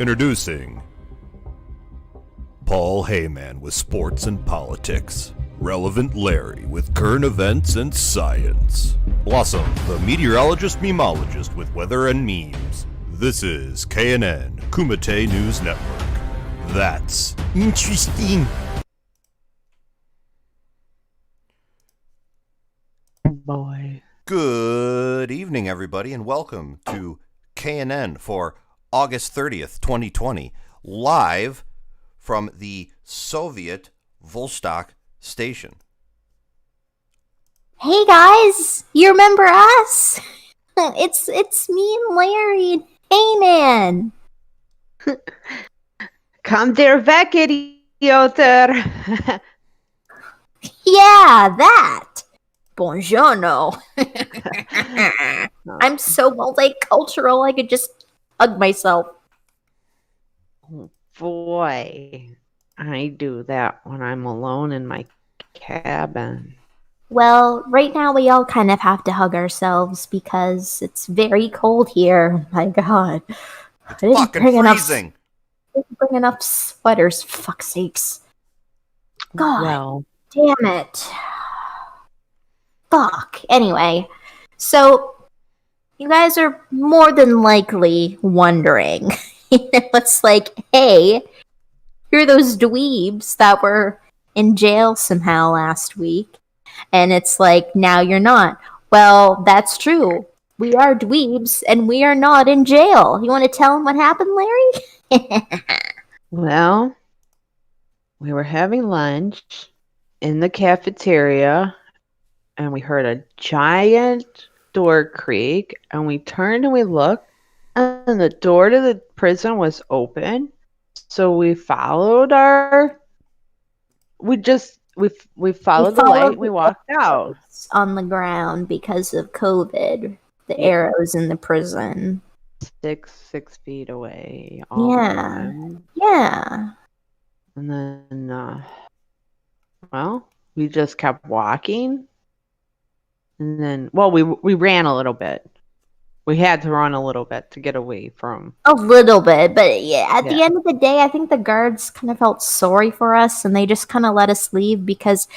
Introducing Paul Heyman with sports and politics. Relevant Larry with current events and science. Blossom, the meteorologist memologist with weather and memes. This is KNN, Kumite News Network. That's interesting. Boy. Good evening, everybody, and welcome to KNN for August 30th, 2020, live from the Soviet Vostok Station. Hey guys, you remember us? It's me and Larry and Heyman. Come there back, idioter. Yeah, that. Buongiorno. I'm so multicultural, I could just hug myself. Boy, I do that when I'm alone in my cabin. Well, right now we all kind of have to hug ourselves because it's very cold here. My God. It's fucking freezing. I didn't bring enough sweaters, for fuck's sakes. God Well, damn it. Fuck. Anyway, so you guys are more than likely wondering. It's like, hey, you're those dweebs that were in jail somehow last week. And it's like, now you're not. Well, that's true. We are dweebs and we are not in jail. You want to tell them what happened, Larry? well, we were having lunch in the cafeteria and we heard a giant door creak and we turned and we looked and the door to the prison was open. So we followed we followed the light. We walked out on the ground because of COVID. The arrows in the prison. 6 feet away. Yeah. And then, we just kept walking. And then, we ran a little bit. We had to run a little bit to get away from... A little bit, but yeah, at the end of the day, I think the guards kind of felt sorry for us, and they just kind of let us leave because,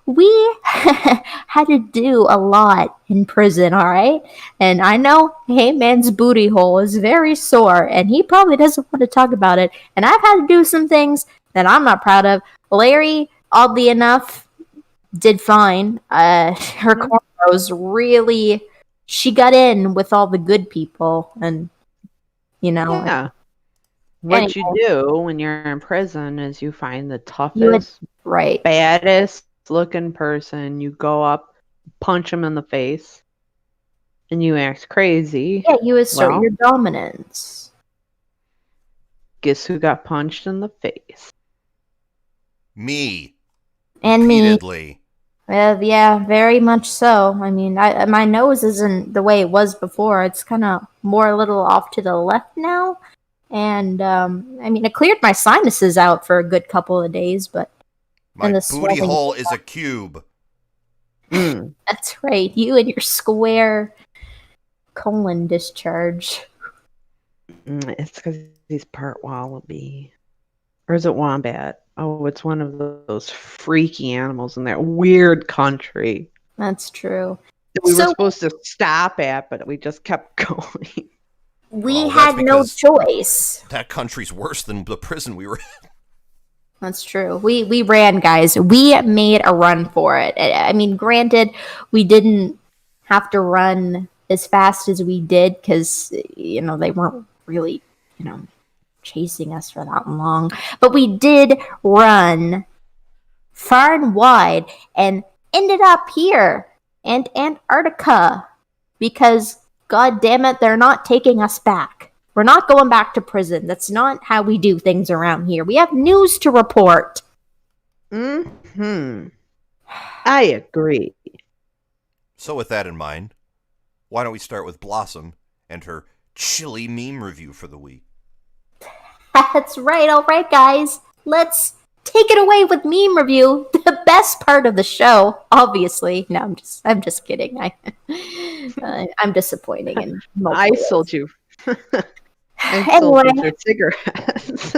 we had to do a lot in prison, all right? And I know Heyman's booty hole is very sore, and he probably doesn't want to talk about it, and I've had to do some things that I'm not proud of. Larry, oddly enough, did fine. Her cornrows really... She got in with all the good people, and, Yeah. What you do when you're in prison is you find the toughest, baddest looking person. You go up, punch them in the face, and you act crazy. Yeah, you assert your dominance. Guess who got punched in the face? Me. And repeatedly. Me. Well, yeah, very much so. I mean, my nose isn't the way it was before. It's kind of more a little off to the left now. And, I cleared my sinuses out for a good couple of days, but... My booty hole is a cube. That's right. You and your square colon discharge. It's because he's part wallaby. Or is it wombat? Oh, it's one of those freaky animals in that weird country. That's true. We were supposed to stop at, but we just kept going. We had no choice. That country's worse than the prison we were in. That's true. We ran, guys. We made a run for it. I mean, granted, we didn't have to run as fast as we did because, they weren't really, chasing us for that long. But we did run far and wide and ended up here in Antarctica because, God damn it, they're not taking us back. We're not going back to prison. That's not how we do things around here. We have news to report. I agree. So with that in mind, why don't we start with Blossom and her chilly meme review for the week? That's right. All right, guys. Let's take it away with meme review, the best part of the show, obviously. No, I'm just kidding. I'm disappointing. I sold you. And Anyway. sold their cigarettes.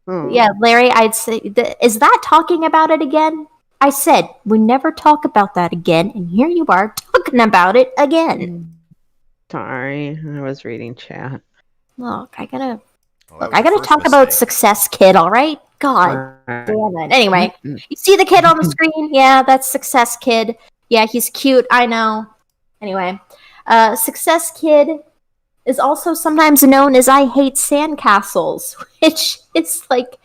Oh. Yeah, Larry, I'd say, is that talking about it again? I said, we never talk about that again, and here you are talking about it again. Sorry, I was reading chat. Look, I Well, that was gotta your first talk about mistake. Success Kid, alright? God damn it. Anyway, you see the kid on the screen? Yeah, that's Success Kid. Yeah, he's cute, I know. Anyway, Success Kid is also sometimes known as I Hate Sandcastles, which is like,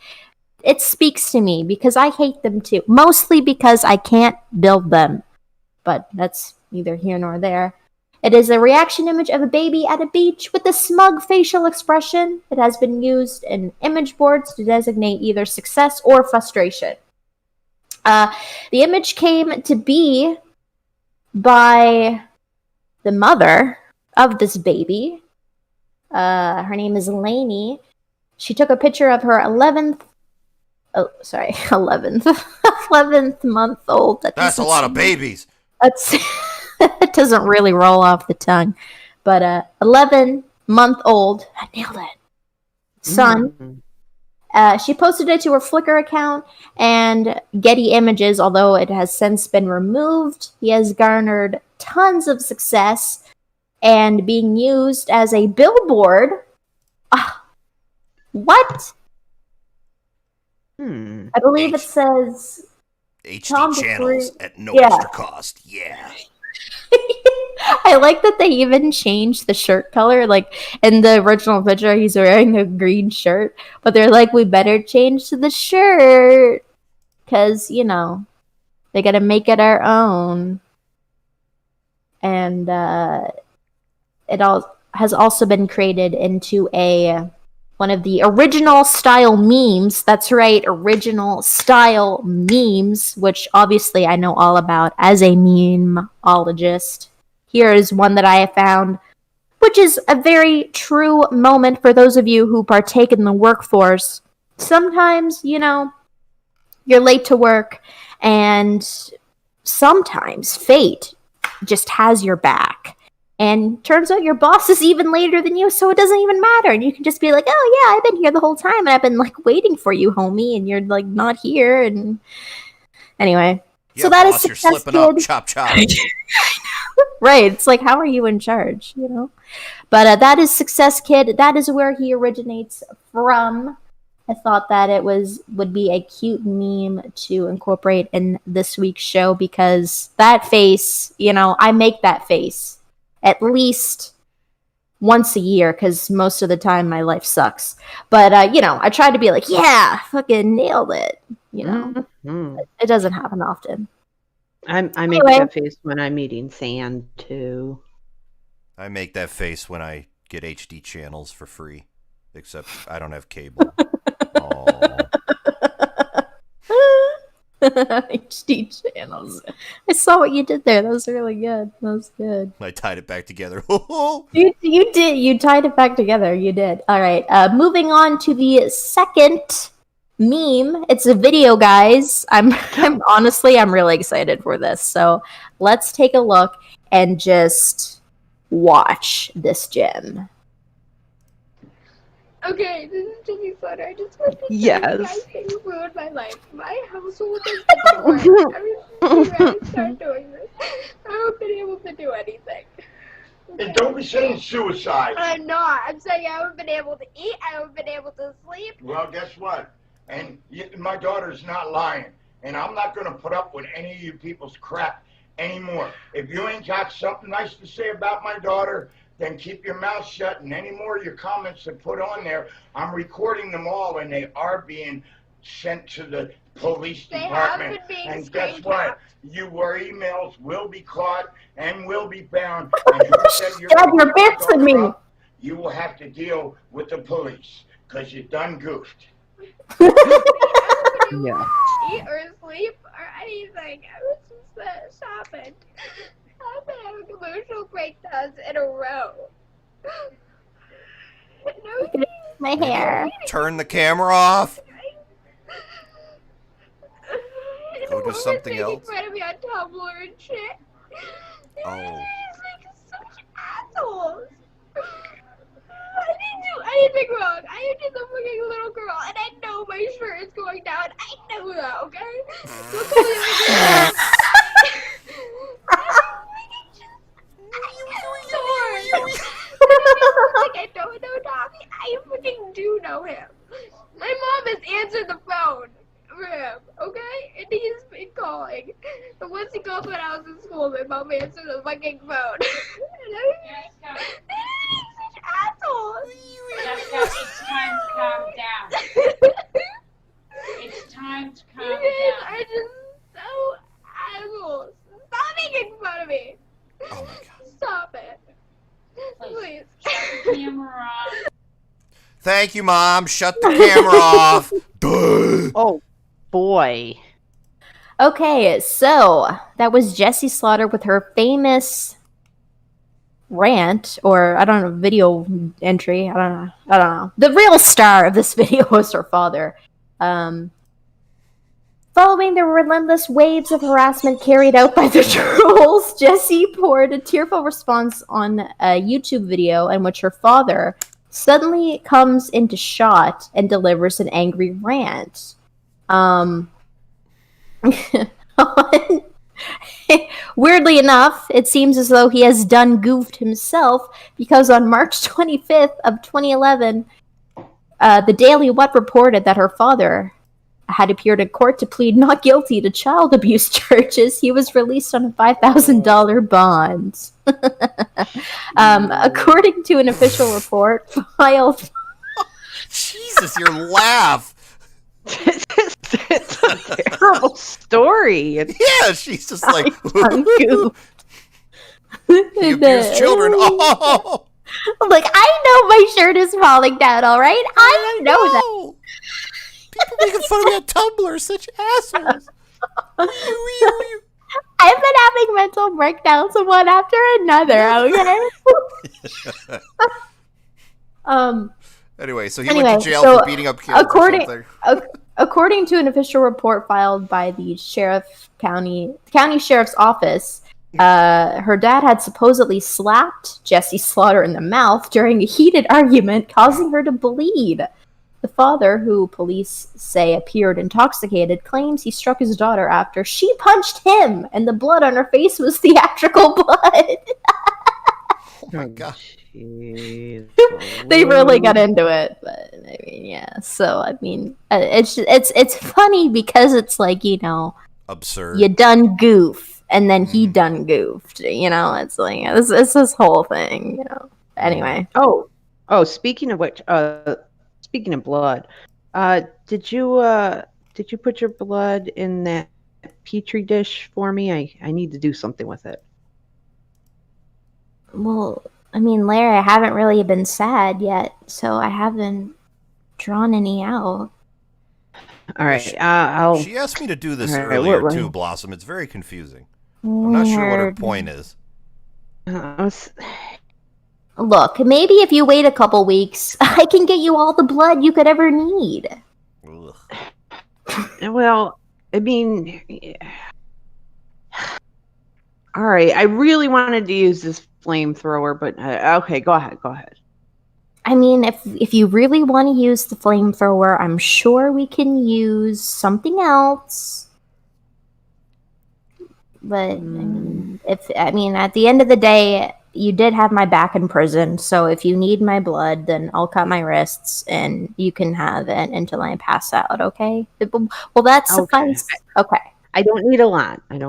it speaks to me because I hate them too. Mostly because I can't build them. But that's neither here nor there. It is a reaction image of a baby at a beach with a smug facial expression. It has been used in image boards to designate either success or frustration. The image came to be by the mother of this baby. Her name is Lainey. She took a picture of her 11th month old. That's a lot of babies. That's it doesn't really roll off the tongue, but 11-month-old. I nailed it. Son. She posted it to her Flickr account and Getty Images, although it has since been removed. He has garnered tons of success and being used as a billboard. What? I believe it says HD Tom channels Dupree- at no Yeah. extra cost. Yeah. I like that they even changed the shirt color. Like in the original picture, he's wearing a green shirt, but they're like, we better change to the shirt because, you know, they got to make it our own. And it all has also been created into one of the original style memes. That's right, original style memes, which obviously I know all about as a memeologist. Here is one that I have found, which is a very true moment for those of you who partake in the workforce. Sometimes, you know, you're late to work, and sometimes fate just has your back. And turns out your boss is even later than you, so it doesn't even matter. And you can just be like, oh yeah, I've been here the whole time, and I've been like waiting for you, homie, and you're like not here. And anyway, Yeah, so that is boss, you're Success slipping up. Kid. Chop, chop. Right, it's like, how are you in charge, you know? But that is Success Kid. That is where he originates from. I thought that it would be a cute meme to incorporate in this week's show because that face, you know, I make that face at least once a year because most of the time my life sucks. But, you know, I try to be like, yeah, fucking nailed it. You know, it doesn't happen often. I make Anyway. that face when I'm eating sand too. I make that face when I get HD channels for free, except I don't have cable. Oh. HD channels. I saw what you did there. That was really good. That was good. I tied it back together. You did. You tied it back together. You did. All right. Moving on to the second meme. It's a video, guys. I'm honestly, I'm really excited for this. So let's take a look and just watch this gem. Okay, this is Jimmy Flutter. I just want to say Yes. you guys you ruined my life. My household has been destroyed. I was ready to start doing this. I haven't been able to do anything. And don't be saying suicide. I'm not. I'm saying I haven't been able to eat. I haven't been able to sleep. Well, guess what? And my daughter's not lying. And I'm not going to put up with any of you people's crap anymore. If you ain't got something nice to say about my daughter, then keep your mouth shut. And any more of your comments to put on there, I'm recording them all, and they are being sent to the police They have department. been being And guess screen what? capped. Your emails will be caught and will be found. And who said you're Dad, gonna you're put bitching me. up? You will have to deal with the police because you done goofed. Yeah. Eat or sleep or anything. I was just shopping. I've been having emotional breakdowns in a row. No, My hair. Turn the camera off. Go to Everyone's something making else. fun of me on Tumblr and shit. Oh. It's like such assholes. I didn't something wrong. I am just a fucking little girl, and I know my shirt is going down. I know that, okay? Don't tell me I'm I don't know Tommy. I fucking do know him. My mom has answered the phone for him, okay? And he's been calling. But once he called when I was in school, my mom answered the fucking phone. And I was such assholes. Jessica, it's time to calm down. It's time to calm down. You guys are just so assholes. Stop making fun of me. Oh my god. Stop it. Please. Shut the camera off. Thank you, Mom. Shut the camera off. Duh. Oh, boy. Okay, so that was Jessie Slaughter with her famous rant, or I don't know, video entry. I don't know. The real star of this video was her father. Following the relentless waves of harassment carried out by the trolls, Jessie poured a tearful response on a YouTube video in which her father suddenly comes into shot and delivers an angry rant. Weirdly enough, it seems as though he has done goofed himself, because on March 25th of 2011, the Daily What reported that her father had appeared in court to plead not guilty to child abuse charges. He was released on a $5,000 bond. According to an official report filed... Jesus, your laugh. It's a terrible story. Yeah, she's just like, Goof. he abused children. Oh, Like, I know my shirt is falling down, all right? I know that. no. People making fun of me on Tumblr, such assholes. I've been having mental breakdowns one after another, okay? Anyway, so he went to jail for beating up kids According to an official report filed by the county sheriff's office, her dad had supposedly slapped Jessie Slaughter in the mouth during a heated argument, causing her to bleed. The father, who police say appeared intoxicated, claims he struck his daughter after she punched him, and the blood on her face was theatrical blood. Oh my god. Jeez. They really got into it, but I mean, yeah. So I mean, it's funny because it's like, you know, Absurd. you done goof, and then he done goofed. You know, it's like it's this whole thing. You know. Anyway. Oh, speaking of which, speaking of blood, did you put your blood in that petri dish for me? I need to do something with it. Well, I mean, Larry, I haven't really been sad yet, so I haven't drawn any out. All right, I'll. She asked me to do this All right, earlier what- too, Blossom. It's very confusing. I'm not sure what her Weird. point is. Look, maybe if you wait a couple weeks, I can get you all the blood you could ever need. Ugh. Well, I mean, all right. I really wanted to use this flamethrower, but okay, go ahead. I mean, if you really want to use the flamethrower, I'm sure we can use something else. But I mean, at the end of the day, you did have my back in prison, so if you need my blood, then I'll cut my wrists and you can have it until I pass out, okay? Will that suffice? Okay. I don't need a lot. But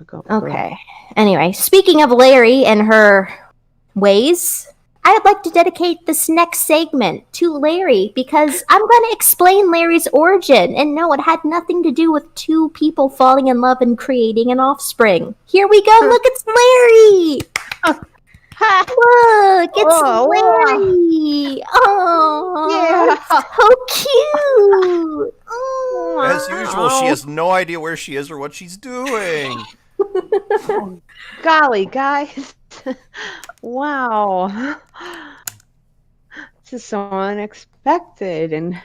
go ahead. Okay. Anyway, speaking of Larry and her ways, I'd like to dedicate this next segment to Larry because I'm going to explain Larry's origin. And no, it had nothing to do with two people falling in love and creating an offspring. Here we go. Look, it's Larry. Look, it's Oh, wow. Larry. Oh, Yeah. so cute. Oh, As usual, she has no idea where she is or what she's doing. Golly, guys. Wow. This is so unexpected. And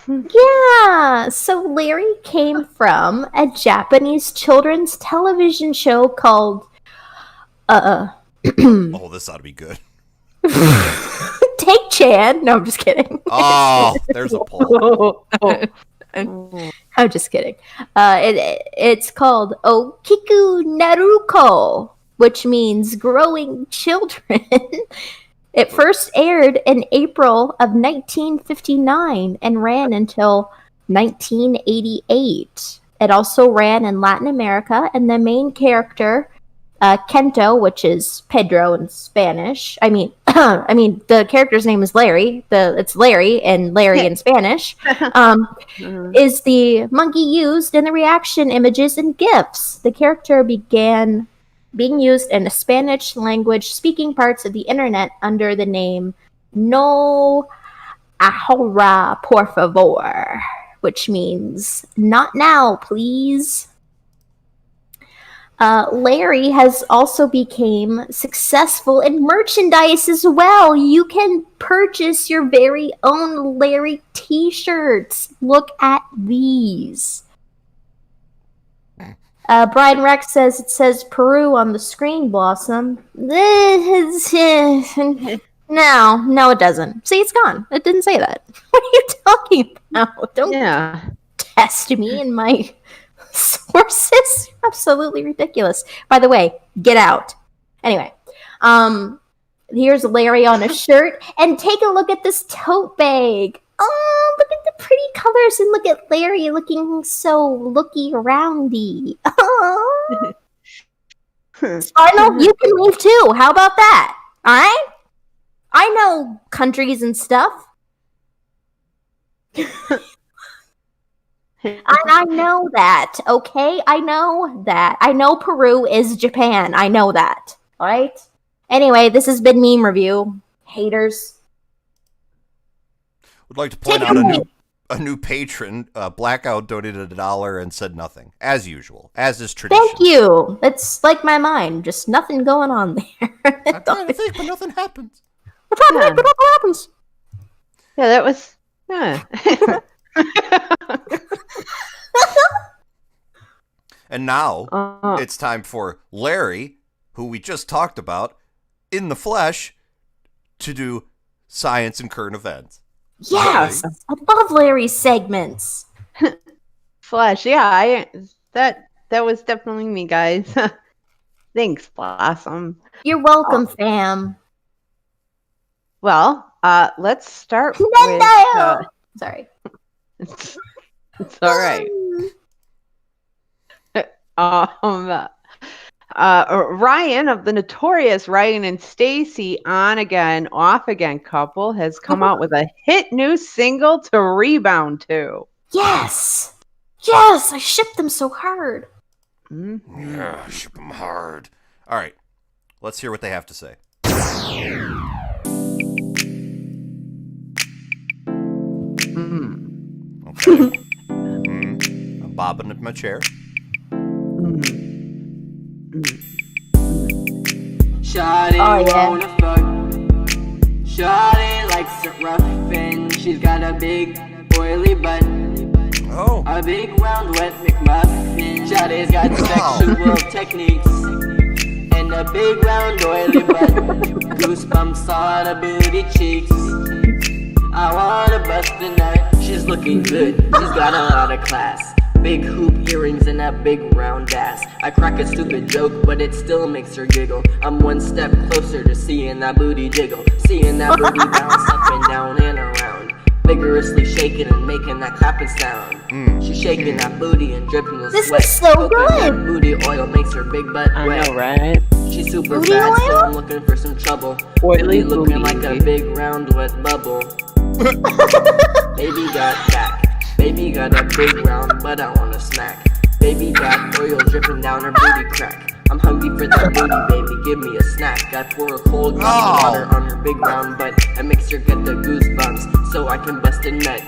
Yeah, so Larry came from a Japanese children's television show called Oh, this ought to be good. take Chan. No, I'm just kidding. Oh, there's a poll. I'm just kidding. It's called Okiku Naruko, which means growing children. It first aired in April of 1959 and ran until 1988. It also ran in Latin America, and the main character, Kento, which is Pedro in Spanish. I mean, the character's name is Larry. It's Larry and Larry in Spanish. Is the monkey used in the reaction images and GIFs. The character began being used in the Spanish language speaking parts of the internet under the name No Ahora Por Favor, which means not now, please. Larry has also become successful in merchandise as well. You can purchase your very own Larry t-shirts. Look at these. Brian Rex says it says Peru on the screen, Blossom. No, it doesn't. See, it's gone. It didn't say that. What are you talking about? Don't test me and my sources. Absolutely ridiculous. By the way, get out. Anyway, here's Larry on a shirt, and take a look at this tote bag. Oh, look at the pretty colors, and look at Larry looking so looky-roundy. Oh. Arnold, you can leave too. How about that? All right? I know countries and stuff. I know that, okay? I know that. I know Peru is Japan. I know that. All right? Anyway, this has been Meme Review. Haters. Would like to point out a new patron, Blackout, donated $1 and said nothing, as usual, as is tradition. Thank you. It's like my mind, just nothing going on there. I'm trying to think, but nothing happens. I'm trying to think, but nothing happens. Yeah, that was. And now it's time for Larry, who we just talked about, in the flesh, to do science and current events. Yes, I love Larry's segments. Flash, yeah, that was definitely me, guys. Thanks, Blossom. You're welcome, fam. Well, let's start with. Sorry. It's all right. Ryan of the notorious Ryan and Stacy on again, off again couple has come out with a hit new single to rebound to. Yes, I shipped them so hard. Mm-hmm. Yeah, ship them hard. All right, let's hear what they have to say. Okay. I'm bobbing at my chair. Shawty wanna fuck. Shawty likes it rough and she's got a big oily butt. Oh. A big round wet McMuffin. Shawty's got sexual techniques and a big round oily butt. Goosebumps on her booty cheeks. I wanna bust a nut. She's looking good. She's got a lot of class. Big hoop earrings and that big round ass. I crack a stupid joke, but it still makes her giggle. I'm one step closer to seeing that booty jiggle. Seeing that booty bounce up and down and around. Vigorously shaking and making that clapping sound. She's shaking that booty and dripping the sweat. This is so good. Booty oil makes her big butt wet. I know, right? She's super Booty bad, so oil? I'm looking for some trouble. Oily looking booty. like a big round wet bubble. Baby got back. Baby got a big round, but I wanna smack. Baby got oil dripping down her booty crack. I'm hungry for that booty, baby, give me a snack. I pour a cold glass of water on her big round butt. I makes her get the goosebumps, so I can bust a nut.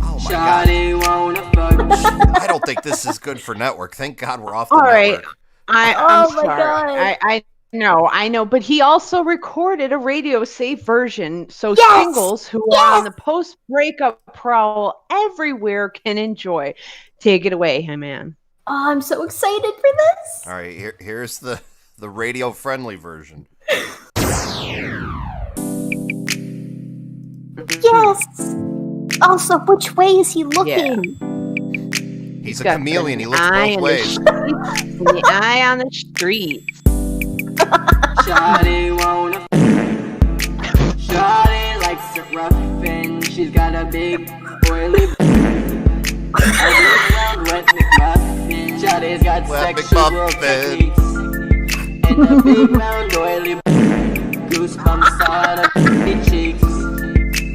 Oh my Shawty wanna fuck. I don't think this is good for network. Thank God we're off the All network. right. I'm Oh my sorry. God. I know, but he also recorded a radio safe version so Yes! singles who are on the post breakup prowl everywhere can enjoy. Take it away, Heyman. Oh, I'm so excited for this. All right, here's the radio friendly version. Yes. Also, which way is he looking? He's a got chameleon. He an looks eye both on ways. The eye on the street. Shawty wanna Shawty likes it rough and she's got a big oily a big round wet McMuffin. Shawty's got Wet sexual McMuffin. techniques and a big round oily goosebumps on her cheeks.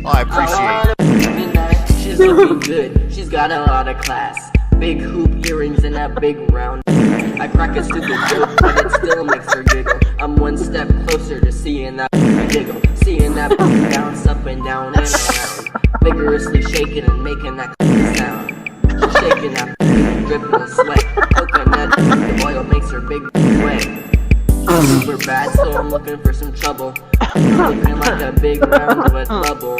Oh, I appreciate it. She's looking good. She's got a lot of class. Big hoop earrings and that big round. I crack a stupid joke, but it still makes her giggle. I'm one step closer to seeing that giggle, seeing that bounce up and down and around, vigorously shaking and making that sound. She's shaking that dripping with sweat. Coconut oil makes her big wet. Super bad, so I'm looking for some trouble. Looking like a big round wet bubble.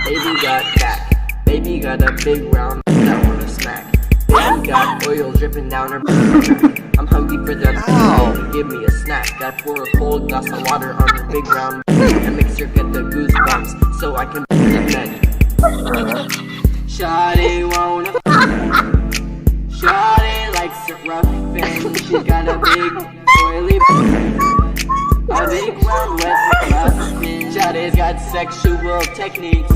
Baby got back. Baby got a big round that wanna smack. Baby got oil dripping down her back. I'm hungry for that. Baby, give me a snack. I pour a cold glass of water on her big round and makes her get the goosebumps so I can get neck. Shawty wanna Shawty likes it rough and she's got a big oily a big round wet McMuffin. Shawty's got sexual techniques.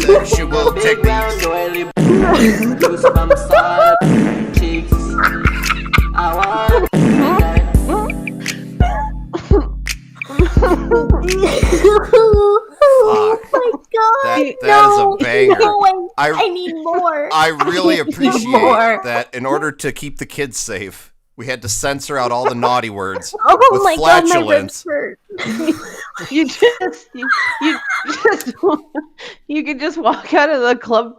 Sexual Big techniques. round oily goosebumps on her cheeks. I wanna Oh my god. That is a banger. No, I I need more. I really appreciate more. that in order to keep the kids safe, we had to censor out all the naughty words Oh with my god, my ribs flatulence. hurt. You just you could just walk out of the club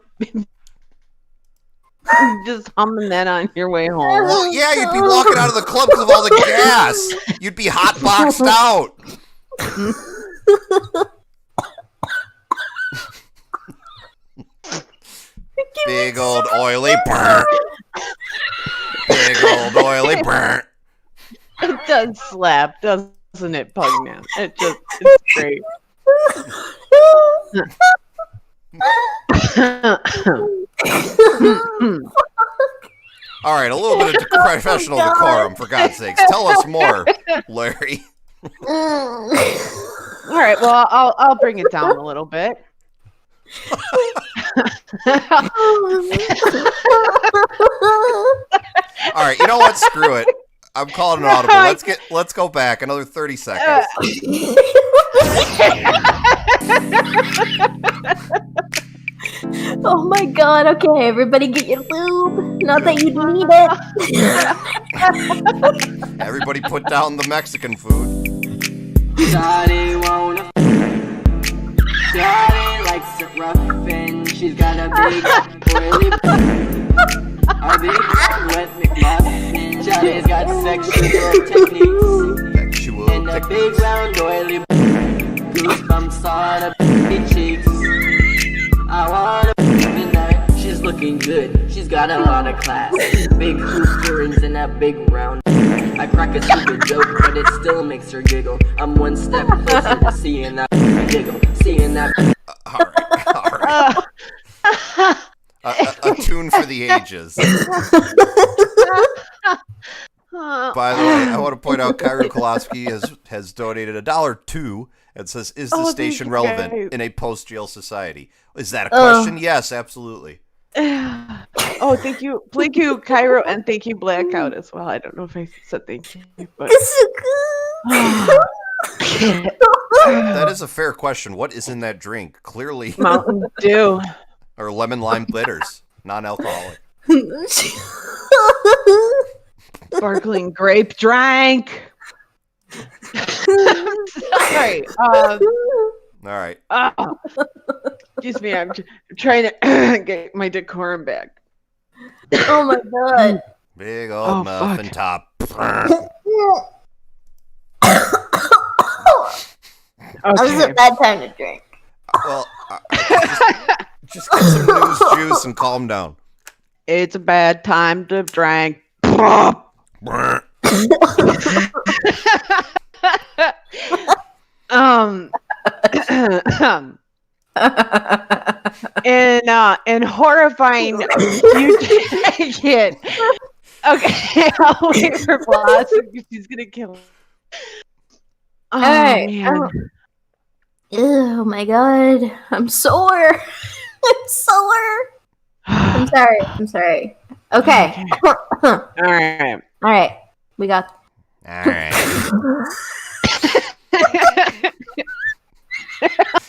just humming that on your way home. Well, yeah, you'd be walking out of the club because of all the gas. You'd be hot boxed out. Big old oily burn. Big old oily burn. It does slap, doesn't it, Pugman? It's great. All right, a little bit of professional decorum, for God's sakes. Tell us more, Larry. All right, well, I'll bring it down a little bit. All right, you know what? Screw it. I'm calling an audible. Let's go back another 30 seconds. Oh my god, okay, everybody get your lube. Not that you need it. Everybody put down the Mexican food. Shawty wanna Shawty likes it rough and she's got a big oily a big wet McMuffin. Shawty's got sexual techniques Sexual and a big round oily goosebumps on her cheeks. I wanna tonight. She's looking good. She's got a lot of class. Big hoop earrings and that big round. I crack a stupid joke, but it still makes her giggle. I'm one step closer to seeing that giggle, seeing that. All right. A tune for the ages. By the way, I want to point out Cairo Koloski has donated $1 and says, "Is the station relevant in a post-jail society?" Is that a question? Yes, absolutely. Oh, thank you, Cairo, and thank you, Blackout, as well. I don't know if I said thank you, but That is a fair question. What is in that drink? Clearly, Mountain Dew. or lemon lime bitters, non-alcoholic. Sparkling grape drink. Sorry. All right. Excuse me. I'm trying to get my decorum back. Oh my god. Big old muffin top. This is a bad time to drink. Well, just get some news juice and calm down. It's a bad time to drink. in horrifying future. Okay, I'll wait for Blossom because she's gonna kill him. Oh Alright, man. Oh my god, I'm sore. I'm sore. I'm sorry. Okay. Alright. Alright. We got. Alright.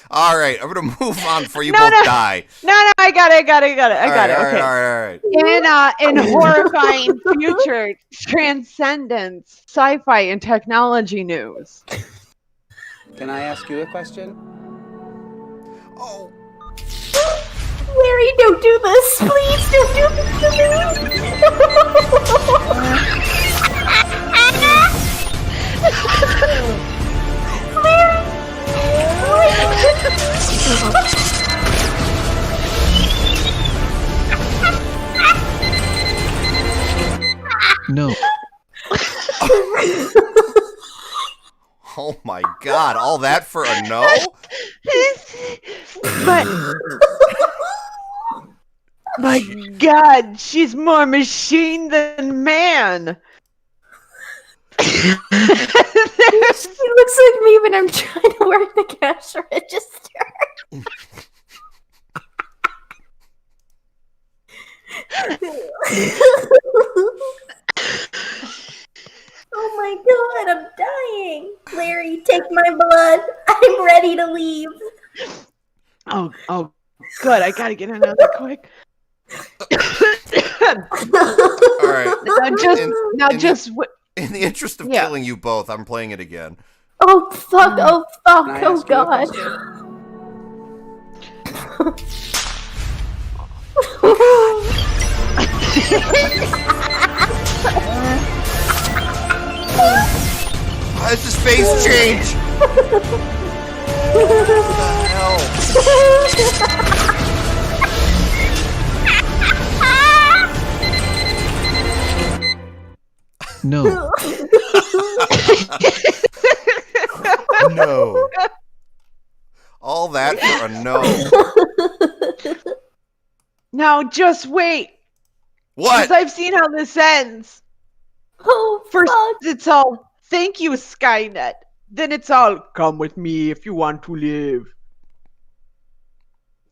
Alright, I'm gonna move on before you both die. No, I got it. Okay. Alright. In horrifying future, transcendence, sci-fi, and technology news. Can I ask you a question? Oh. Larry, don't do this. Please don't do this No. Oh my god, all that for a no? But my God, she's more machine than man. She looks like me when I'm trying to work the cash register. Oh my god, I'm dying. Larry, take my blood. I'm ready to leave. Oh, good. I gotta get another quick. All right. In the interest of killing you both, I'm playing it again. Oh fuck! Oh fuck! Can I Oh ask you a god! Why does his face change? What the hell? No. No. All that for a no. Now just wait. What? Because I've seen how this ends. Oh First, fuck! it's all thank you, Skynet. Then it's all come with me if you want to live.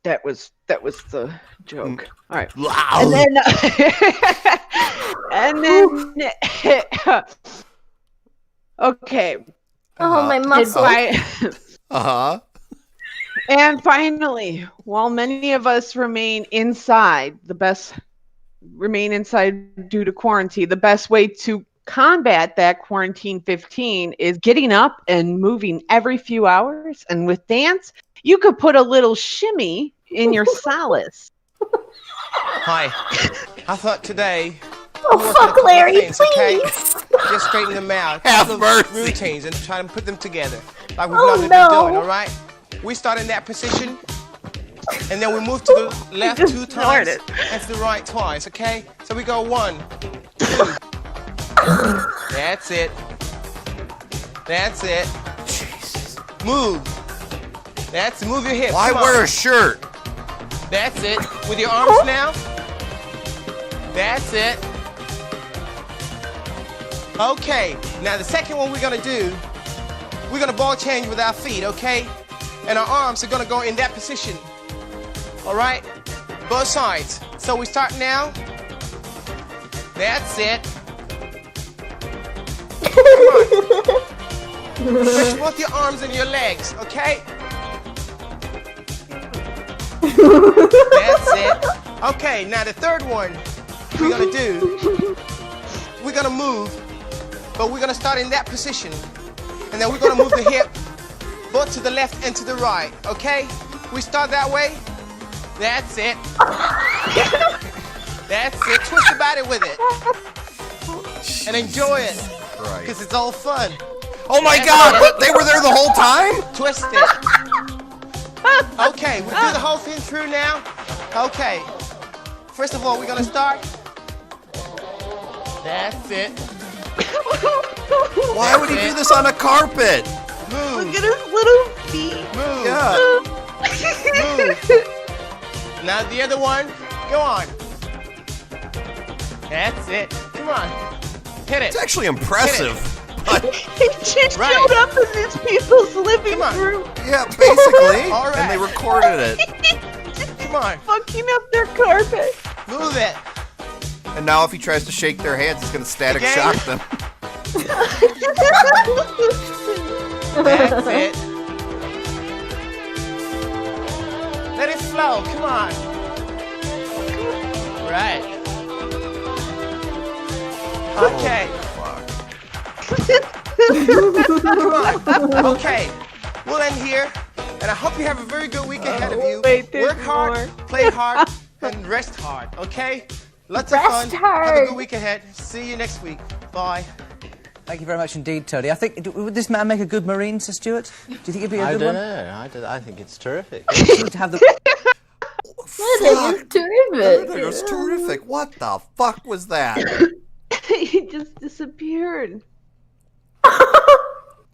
That was the joke. All right. Wow. And then okay. Oh my muscle! Uh-huh. And finally, while many of us remain inside due to quarantine, the best way to combat that quarantine 15 is getting up and moving every few hours. And with dance, you could put a little shimmy in your solace. Hi. I thought today. Oh fuck, Larry! Things, okay? Please! Just straighten them out. Have Little mercy. routines and try to put them together. Like we've Oh, been no. doing, alright? We start in that position, and then we move to the left Just 2 ignored times it. and to the right twice, okay? So we go 1, 2. That's it. That's it. Jesus. Move. Move your hips. Why Come wear on. a shirt? That's it. With your arms now. That's it. Okay. Now the second one we're gonna do, we're gonna ball change with our feet, okay? And our arms are gonna go in that position. All right? Both sides. So we start now. That's it. Come on. Stretch both your arms and your legs, okay? That's it. Okay, now the third one we're gonna do, we're gonna move, but we're gonna start in that position. And then we're gonna move the hip both to the left and to the right, okay? We start that way. That's it. That's it. Twist the body with it. And enjoy it. Because it's all fun. Oh my That's god, it. but they were there the whole time? Twist it. Okay, we'll do the whole thing through now. Okay. First of all, we're gonna start. That's it. Why would he do this on a carpet? Move. Look at his little feet. Move. Yeah. Move. Now the other one. Go on. That's it. Come on. Hit it. It's actually impressive. But He just Right. showed up in these people's living Come on. room, yeah, basically. All right. And they recorded it. Come on. fucking up their carpet. Move it. And now if he tries to shake their hands, he's gonna static Again? shock them. That's it. Let it flow. Come on. Right. Okay. Come on. Okay. We'll end here. And I hope you have a very good week ahead of you. wait, there's Work hard, more. play hard, and rest hard. Okay? Lots of Rest fun. Have a hard. good week ahead. See you next week. Bye. Thank you very much indeed, Tony. I think, would this man make a good Marine, Sir Stuart? Do you think he'd be a I good don't one? know. I think it's terrific. To have the... That is terrific. It was terrific. What the fuck was that? He just disappeared.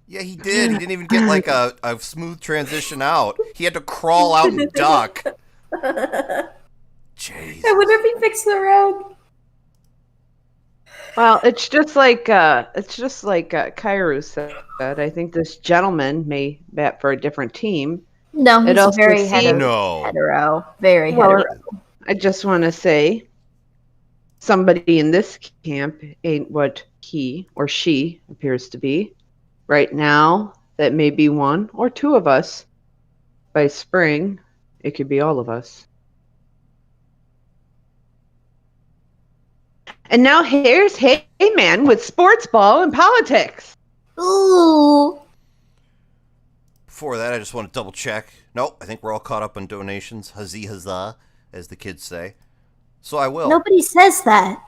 Yeah, he did. He didn't even get like a smooth transition out. He had to crawl out and duck. Jeez. I wonder if he fixed the road. Well, it's just like Kairu said. I think this gentleman may bat for a different team. No, It he's also very seems- hetero. Very Well, hetero. I just want to say, somebody in this camp ain't what he or she appears to be. Right now, that may be one or two of us. By spring, it could be all of us. And now here's Heyman with sports ball and politics. Ooh. Before that, I just want to double check. Nope, I think we're all caught up on donations. Huzzah, huzzah, as the kids say. So I will. Nobody says that.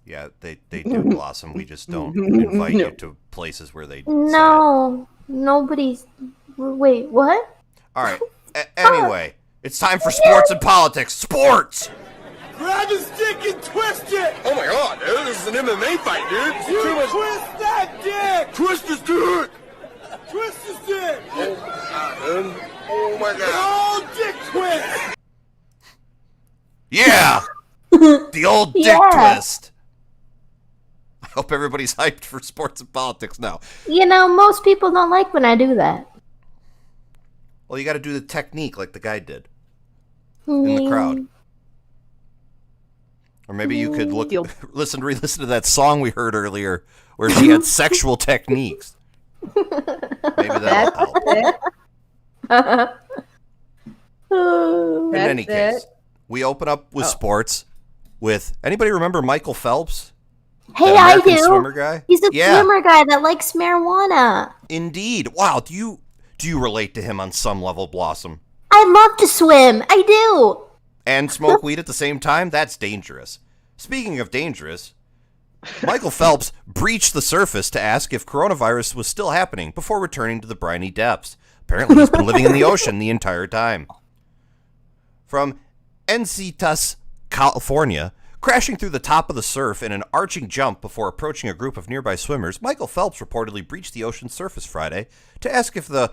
Yeah, they do, Blossom. We just don't invite you to places where they say it. No. Nobody's. Wait, what? All right. Anyway, it's time for sports and politics. Sports! Grab his dick and twist it! Oh my god, dude, this is an MMA fight, dude. Twist that dick! Twist his dick! Twist his dick! Oh my god. Oh, dick twist! Yeah! The old dick Yeah. twist. I hope everybody's hyped for sports and politics now. You know, most people don't like when I do that. Well, you got to do the technique like the guy did in the crowd. Or maybe you could re-listen to that song we heard earlier where she had sexual techniques. Maybe that'll help. In any case, we open up with sports with, anybody remember Michael Phelps? Hey, That I American do. swimmer guy? He's a Yeah. swimmer guy that likes marijuana. Indeed. Wow, do you relate to him on some level, Blossom? I love to swim. I do. And smoke weed at the same time? That's dangerous. Speaking of dangerous, Michael Phelps breached the surface to ask if coronavirus was still happening before returning to the briny depths. Apparently he's been living in the ocean the entire time. From Encinitas, California, crashing through the top of the surf in an arching jump before approaching a group of nearby swimmers, Michael Phelps reportedly breached the ocean's surface Friday to ask if the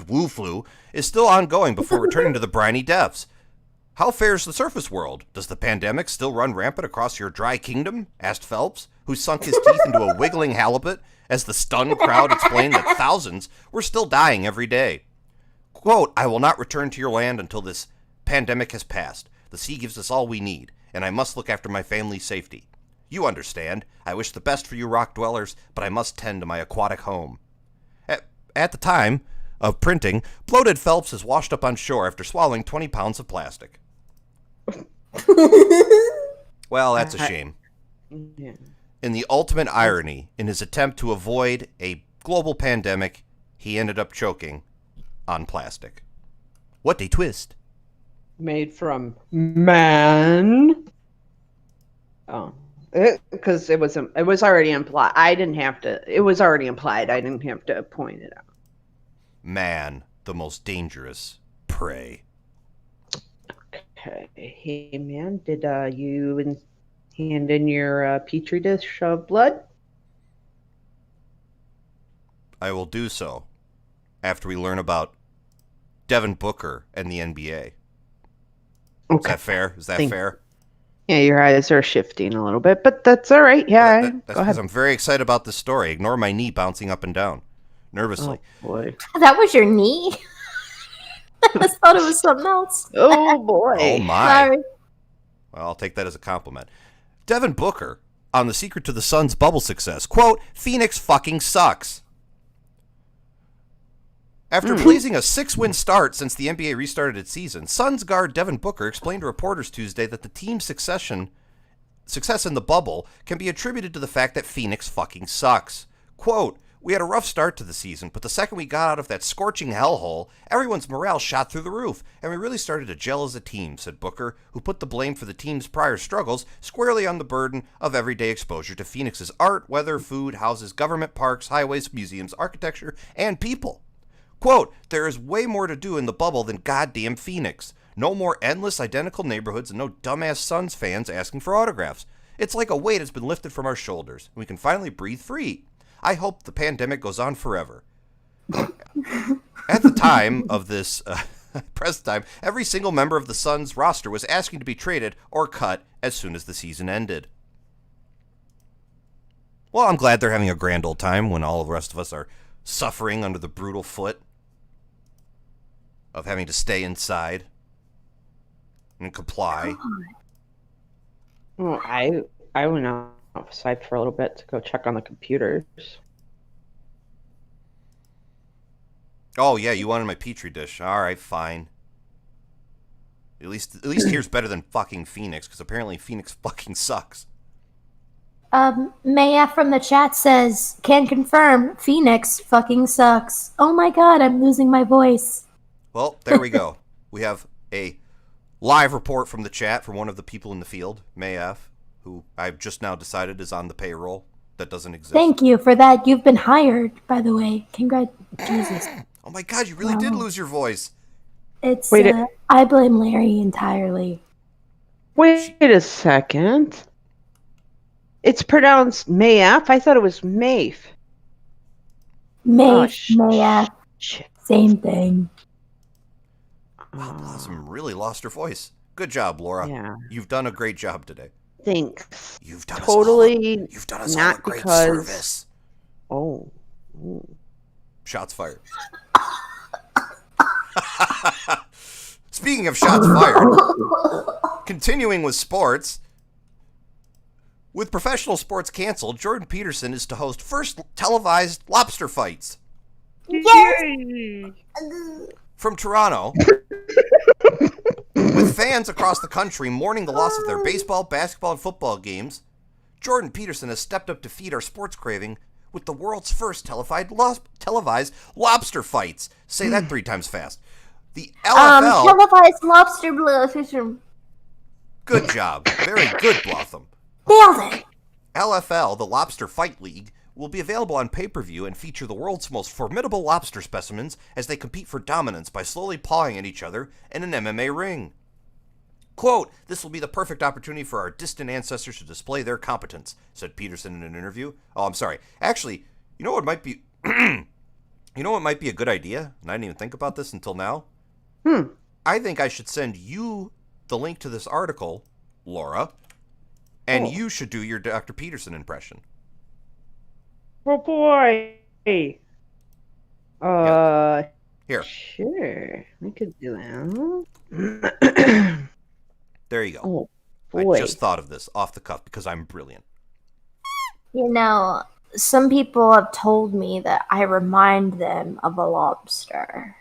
Wu flu is still ongoing before returning to the briny depths. How fares the surface world? Does the pandemic still run rampant across your dry kingdom? Asked Phelps, who sunk his teeth into a wiggling halibut as the stunned crowd explained that thousands were still dying every day. Quote, I will not return to your land until this pandemic has passed. The sea gives us all we need, and I must look after my family's safety. You understand. I wish the best for you rock dwellers, but I must tend to my aquatic home. At the time of printing, bloated Phelps is washed up on shore after swallowing 20 pounds of plastic. Well, that's a shame. Yeah. In the ultimate irony, in his attempt to avoid a global pandemic, he ended up choking on plastic. What a twist. Made from man. Oh, because it was already implied. I didn't have to. It was already implied. I didn't have to point it out. Man, the most dangerous prey. Okay, hey man, did you hand in your petri dish of blood? I will do so after we learn about Devin Booker and the NBA. Okay. Is that fair? Is that fair? Yeah, your eyes are shifting a little bit, but that's all right. Yeah, That's go because ahead. I'm very excited about this story. Ignore my knee bouncing up and down nervously. Oh, boy. That was your knee? I thought it was something else. Oh, boy. Oh, my. Sorry. Well, I'll take that as a compliment. Devin Booker on the secret to the Suns' bubble success. Quote, Phoenix fucking sucks. After blazing a 6-win start since the NBA restarted its season, Suns guard Devin Booker explained to reporters Tuesday that the team's success in the bubble can be attributed to the fact that Phoenix fucking sucks. Quote, we had a rough start to the season, but the second we got out of that scorching hellhole, everyone's morale shot through the roof, and we really started to gel as a team, said Booker, who put the blame for the team's prior struggles squarely on the burden of everyday exposure to Phoenix's art, weather, food, houses, government, parks, highways, museums, architecture, and people. Quote, there is way more to do in the bubble than goddamn Phoenix. No more endless identical neighborhoods and no dumbass Suns fans asking for autographs. It's like a weight has been lifted from our shoulders. We can finally breathe free. I hope the pandemic goes on forever. At the time of this press time, every single member of the Suns roster was asking to be traded or cut as soon as the season ended. Well, I'm glad they're having a grand old time when all the rest of us are suffering under the brutal foot of having to stay inside and comply. Well, I went outside for a little bit to go check on the computers. Oh yeah, you wanted my petri dish. All right, fine. At least here's better than fucking Phoenix, because apparently Phoenix fucking sucks. Maya from the chat says, can confirm, Phoenix fucking sucks. Oh my god, I'm losing my voice. Well, there we go. We have a live report from the chat from one of the people in the field, Mayaf, who I've just now decided is on the payroll that doesn't exist. Thank you for that. You've been hired, by the way. Jesus. Oh my god, you really did lose your voice. It's, I blame Larry entirely. Wait a second. It's pronounced Mayaf. I thought it was Mafe. Maya. Same thing. Wow, Blossom really lost her voice. Good job, Laura. Yeah. You've done a great job today. Thanks. You've done totally you've done us not all a great because... service. Oh. Ooh. Shots fired. Speaking of shots fired, continuing with sports, with professional sports canceled, Jordan Peterson is to host first televised lobster fights. Yes! From Toronto, with fans across the country mourning the loss of their baseball, basketball, and football games, Jordan Peterson has stepped up to feed our sports craving with the world's first televised lobster fights. Say that 3 times fast. The LFL... televised lobster blue. Good job. Very good, Blossom. Nailed it. LFL, the Lobster Fight League, will be available on pay-per-view and feature the world's most formidable lobster specimens as they compete for dominance by slowly pawing at each other in an MMA ring. Quote, this will be the perfect opportunity for our distant ancestors to display their competence, said Peterson in an interview. Oh, I'm sorry. Actually, you know what might be a good idea? And I didn't even think about this until now. I think I should send you the link to this article, Laura, and you should do your Dr. Peterson impression. Oh boy. Here. Sure. We could do that. There you go. Oh boy. I just thought of this off the cuff because I'm brilliant. You know, some people have told me that I remind them of a lobster.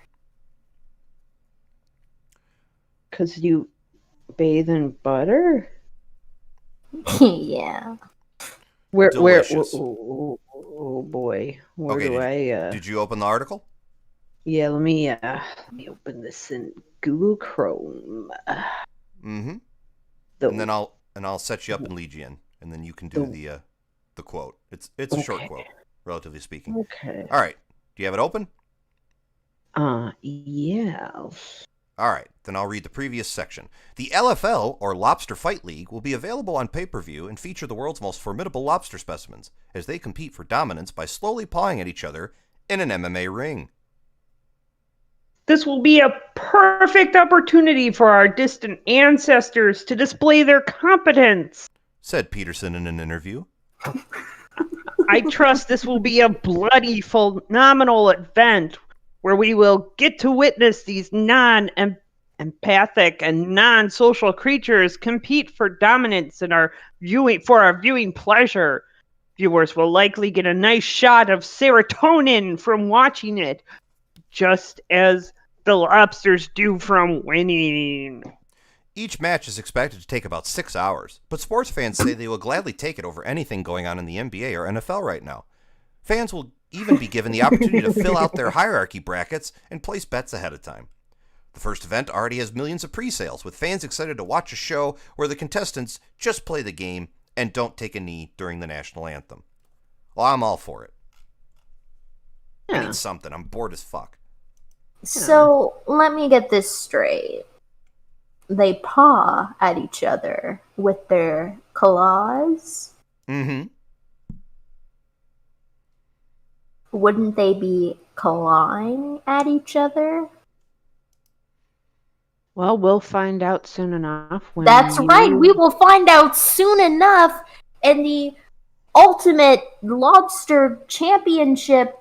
Because you bathe in butter? Yeah. Delicious. Oh boy. Where Okay, do did you open the article? Yeah, let me open this in Google Chrome. Mm-hmm. And then I'll set you up and lead you in, and then you can do the quote. It's a short quote, relatively speaking. Okay. All right. Do you have it open? Yes. All right, then I'll read the previous section. The LFL, or Lobster Fight League, will be available on pay-per-view and feature the world's most formidable lobster specimens as they compete for dominance by slowly pawing at each other in an MMA ring. This will be a perfect opportunity for our distant ancestors to display their competence, said Peterson in an interview. I trust this will be a bloody, phenomenal event where we will get to witness these non-empathic and non-social creatures compete for dominance in our viewing pleasure. Viewers will likely get a nice shot of serotonin from watching it, just as the lobsters do from winning. Each match is expected to take about 6 hours, but sports fans say they will gladly take it over anything going on in the NBA or NFL right now. Fans will even be given the opportunity to fill out their hierarchy brackets and place bets ahead of time. The first event already has millions of pre-sales, with fans excited to watch a show where the contestants just play the game and don't take a knee during the national anthem. Well, I'm all for it. I need something. I'm bored as fuck. So, let me get this straight. They paw at each other with their claws? Mm-hmm. Wouldn't they be clawing at each other? Well, we'll find out soon enough. That's right. We will find out soon enough in the ultimate lobster championship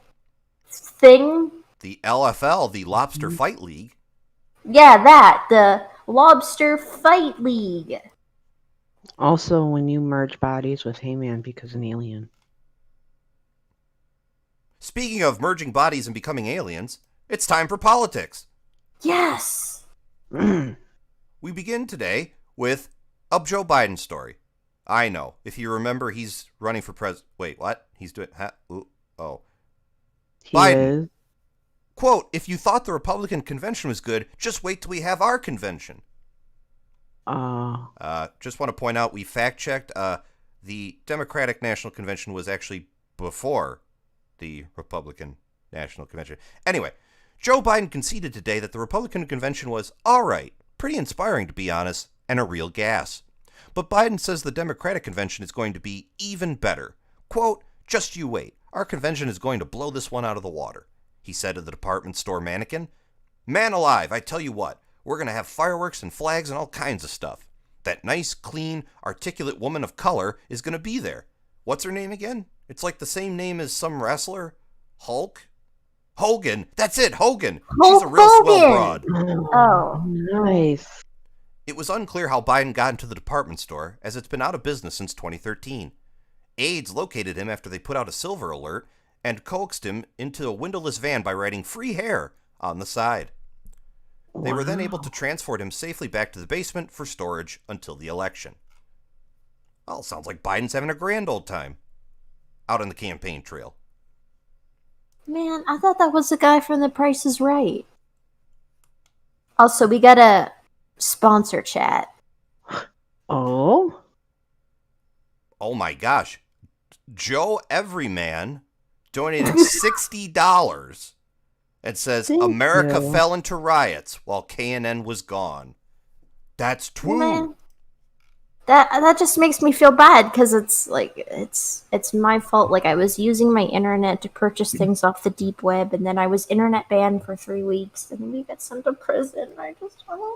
thing. The LFL, the Lobster Fight League. Yeah, that. The Lobster Fight League. Also, when you merge bodies with Heyman becomes an alien. Speaking of merging bodies and becoming aliens, it's time for politics. Yes. We begin today with a Joe Biden story. I know. If you remember, he's running for president. Wait, what? He's doing... Biden. Is. Quote, if you thought the Republican convention was good, just wait till we have our convention. Just want to point out, we fact-checked. The Democratic National Convention was actually before the Republican National Convention. Anyway, Joe Biden conceded today that the Republican convention was all right, pretty inspiring to be honest, and a real gas. But Biden says the Democratic convention is going to be even better. Quote, just you wait. Our convention is going to blow this one out of the water, he said to the department store mannequin. Man alive, I tell you what, we're going to have fireworks and flags and all kinds of stuff. That nice, clean, articulate woman of color is going to be there. What's her name again? It's like the same name as some wrestler. Hulk? Hogan. That's it, Hogan. She's a real swell broad. Oh, nice. It was unclear how Biden got into the department store, as it's been out of business since 2013. Aides located him after they put out a silver alert and coaxed him into a windowless van by writing free hair on the side. They were then able to transport him safely back to the basement for storage until the election. Well, sounds like Biden's having a grand old time out on the campaign trail. man, I thought that was the guy from The Price is Right. Also, we got a sponsor chat. Oh? Oh my gosh. Joe Everyman donated $60 and says America fell into riots while KNN was gone. That's true. Man, that just makes me feel bad because it's like it's my fault. Like I was using my internet to purchase things off the deep web, and then I was internet banned for 3 weeks, and we got sent to prison. I'm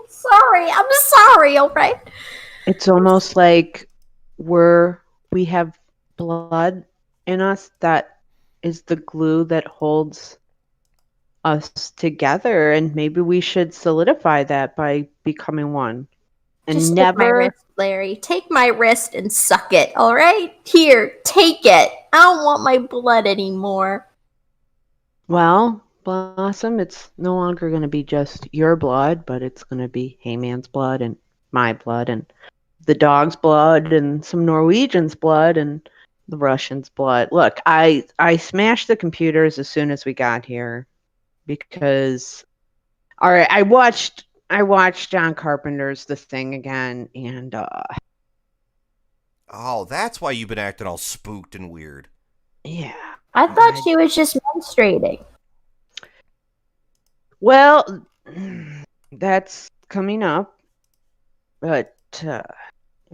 sorry. All right. It's almost like we have blood in us that is the glue that holds us together, and maybe we should solidify that by becoming one. And Just never take my wrist, Larry. Take my wrist and suck it, all right? Here, take it. I don't want my blood anymore. Well, Blossom, it's no longer going to be just your blood, but it's going to be Heyman's blood and my blood and the dog's blood and some Norwegians' blood and the Russians' blood. Look, I smashed the computers as soon as we got here because, all right, I watched John Carpenter's The Thing again, and oh, that's why you've been acting all spooked and weird. Yeah. I thought she was just menstruating. Well, that's coming up, but I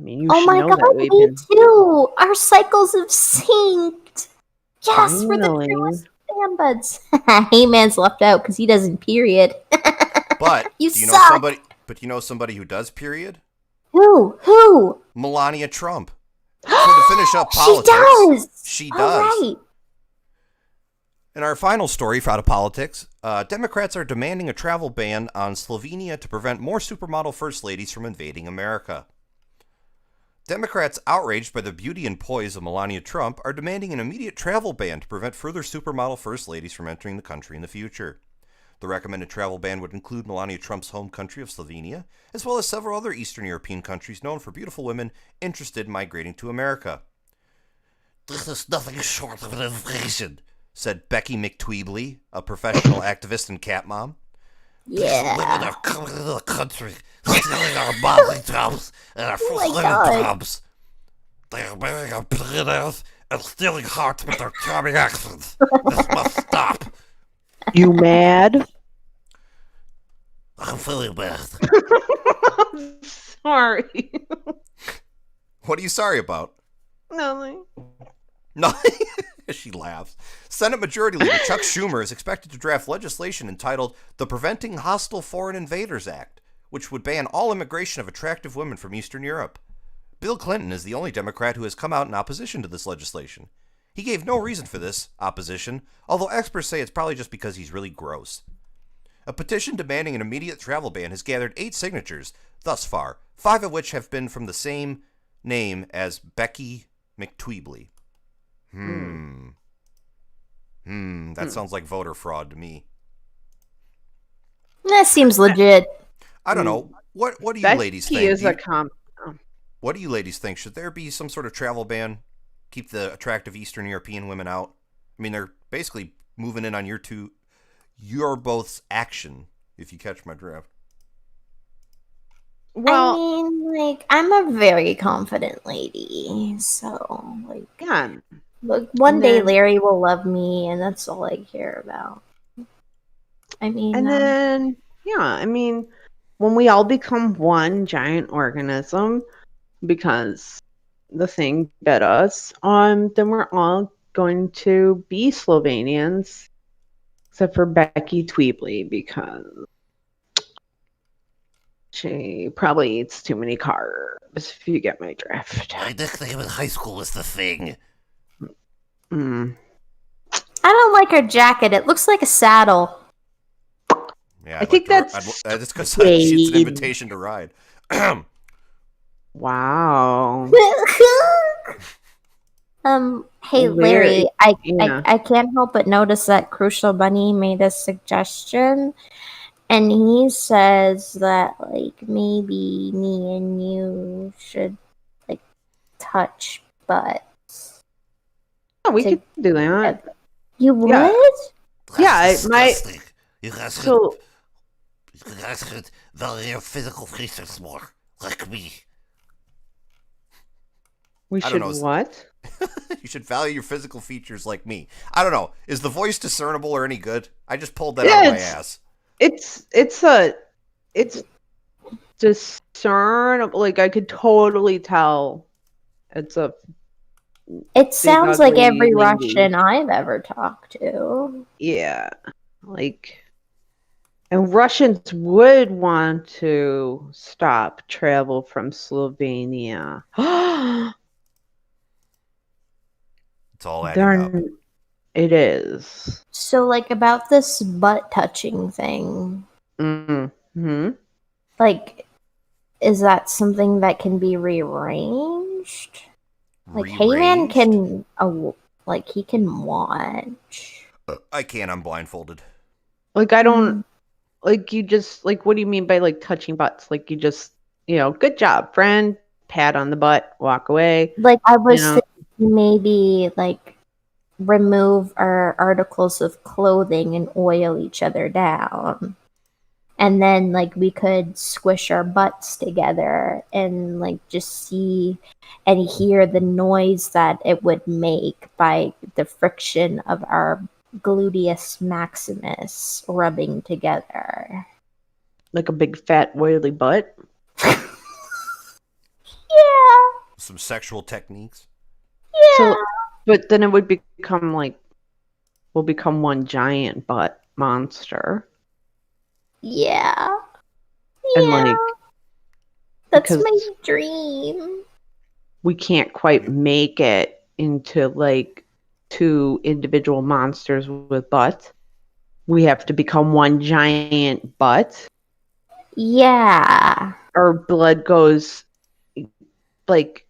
mean, you Oh should my know god, that we've me been too! Our cycles have synced! Yes, we're the Finally. truest band buds. Heyman's left out because he doesn't period. But You do you know suck. somebody? But you know somebody who does period? Who? Melania Trump. So to finish up politics, She she does. does. All right. In our final story for out of politics, Democrats are demanding a travel ban on Slovenia to prevent more supermodel first ladies from invading America. Democrats, outraged by the beauty and poise of Melania Trump, are demanding an immediate travel ban to prevent further supermodel first ladies from entering the country in the future. The recommended travel ban would include Melania Trump's home country of Slovenia, as well as several other Eastern European countries known for beautiful women interested in migrating to America. This is nothing short of an invasion, said Becky McTweebly, a professional activist and cat mom. Yeah. Women are coming into the country, stealing our modeling jobs and our first lady jobs. They are marrying our billionaires and stealing hearts with their charming accents. This must stop. You mad? I'm feeling bad. Sorry. What are you sorry about? Nothing. Nothing. She laughs. Senate Majority Leader Chuck Schumer is expected to draft legislation entitled the Preventing Hostile Foreign Invaders Act, which would ban all immigration of attractive women from Eastern Europe. Bill Clinton is the only Democrat who has come out in opposition to this legislation. He gave no reason for this opposition, although experts say it's probably just because he's really gross. A petition demanding an immediate travel ban has gathered 8 signatures thus far, 5 of which have been from the same name as Becky McTweebly. That sounds like voter fraud to me. That seems legit. I don't know. What do you Becky ladies think? is Do you- a comp. What do you ladies think? Should there be some sort of travel ban? Keep the attractive Eastern European women out? I mean, they're basically moving in on your both's action, if you catch my drift. Well, I mean, like, I'm a very confident lady, so, like, yeah. look, one And day then- Larry will love me, and that's all I care about. I mean, And then, yeah, I mean, when we all become one giant organism, because the thing bit us, then we're all going to be Slovenians, except for Becky Tweebly, because she probably eats too many carbs, if you get my drift. My nickname in high school was The Thing. Mm. I don't like her jacket. It looks like a saddle. Yeah, I think that's that's because it's an Wade. invitation to ride. Wow. Hey Larry, Yeah. I can't help but notice that Crucial Bunny made a suggestion, and he says that like maybe me and you should like touch butts. Oh, we to- could do that. You would? Yeah. Yeah, That's it might. disgusting. You guys So, could value your physical features more, like me. we I don't should know, is- what? You should value your physical features like me. I don't know. Is the voice discernible or any good? I just pulled that out of my Yes. ass. It's discernible. Like I could totally tell. It sounds like ugly every lady. Russian I've ever talked to. Yeah, like, and Russians would want to stop travel from Slovenia. It's all adding up. It is. So like about this butt touching thing, Mm-hmm. like is that something that can be rearranged? Like Heyman Rearranged? can, like he can watch. I can't. I'm blindfolded. Like I don't like you just like what do you mean by like touching butts? Like you just good job, friend, pat on the butt, walk away. Like I was know. thinking maybe like remove our articles of clothing and oil each other down. And then like we could squish our butts together and like just see and hear the noise that it would make by the friction of our gluteus maximus rubbing together. Like a big fat oily butt. Yeah. Some sexual techniques. Yeah. So, but then it would become like we'll become one giant butt monster. Yeah. And Yeah. like, That's because my dream. we can't quite make it into like 2 individual monsters with butts. We have to become one giant butt. Yeah. Our blood goes like,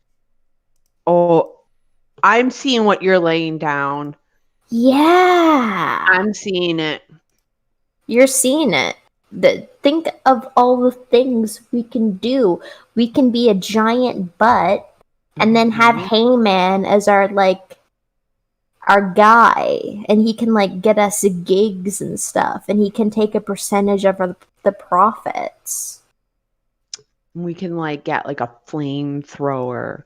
oh, I'm seeing what you're laying down. Yeah. I'm seeing it. You're seeing it. Think of all the things we can do. We can be a giant butt and then have Heyman as our guy, and he can like get us gigs and stuff, and he can take a percentage of the profits. We can like get like a flamethrower.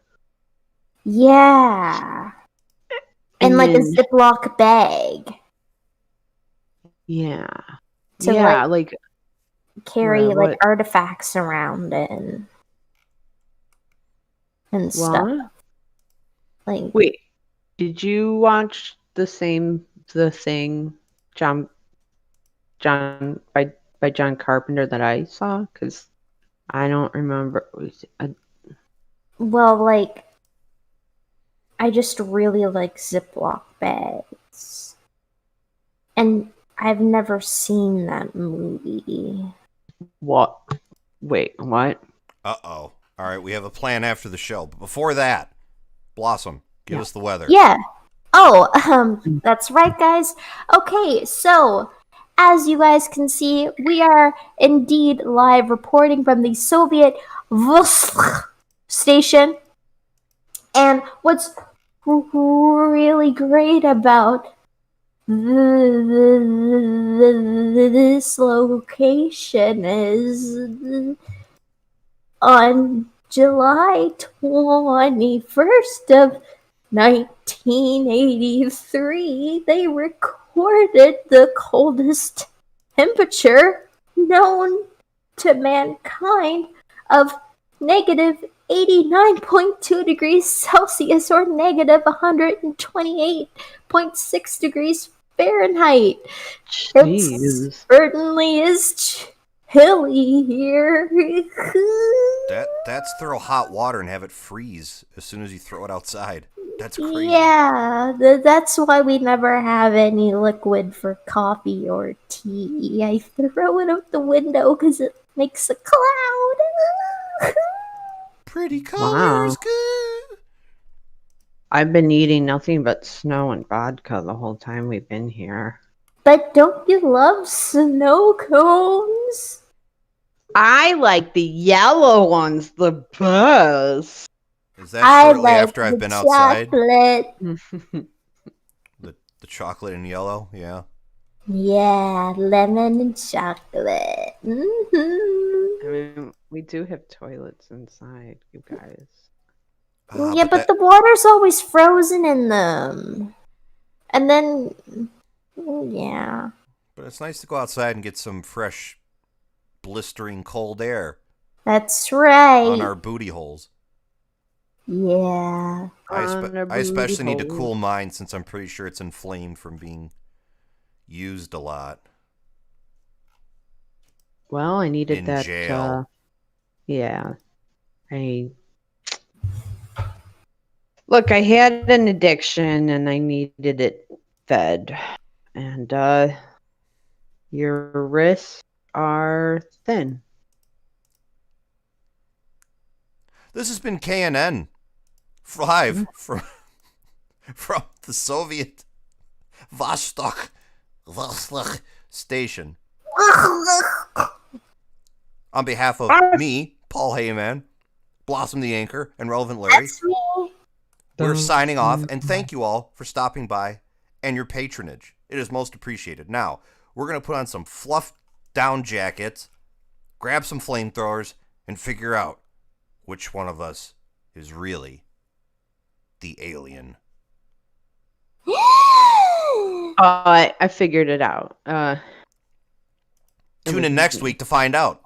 Yeah. And like a Ziploc bag. Yeah. To yeah, like carry what? like artifacts around and stuff. Well, Like, wait, did you watch the thing John by John Carpenter that I saw? Because I don't remember. well, like, I just really like Ziploc bags, and I've never seen that movie. What? Wait, what? Uh-oh. All right, we have a plan after the show. But before that, Blossom, give us the weather. Yeah. Oh, that's right, guys. Okay, so as you guys can see, we are indeed live reporting from the Soviet Vostok Station. And what's really great about this location is on July 21st of 1983, they recorded the coldest temperature known to mankind of negative 89.2 degrees Celsius or negative 128.6 degrees Fahrenheit. Jeez. It certainly is chilly here. That's throw hot water and have it freeze as soon as you throw it outside. That's crazy. Yeah, that's why we never have any liquid for coffee or tea. I throw it out the window because it makes a cloud. Pretty colors, Wow. good. I've been eating nothing but snow and vodka the whole time we've been here. But don't you love snow cones? I like the yellow ones the best. Is that shortly like after I've been outside? Chocolate. The chocolate and yellow, yeah. Yeah, lemon and chocolate. Mm-hmm. I mean, we do have toilets inside, you guys. Yeah, but the water's always frozen in them. And then, yeah. But it's nice to go outside and get some fresh, blistering cold air. That's right. On our booty holes. Yeah. I especially need to cool mine since I'm pretty sure it's inflamed from being used a lot. Well, I needed in that. Jail. Yeah. Look, I had an addiction and I needed it fed. And your wrists are thin. This has been KNN, live from the Soviet Vostok Station. On behalf of me, Paul Heyman, Blossom the Anchor, and Relevant Larry, we're signing off, and thank you all for stopping by and your patronage. It is most appreciated. Now, we're going to put on some fluff down jackets, grab some flamethrowers, and figure out which one of us is really the alien. I figured it out. Tune in next week to find out.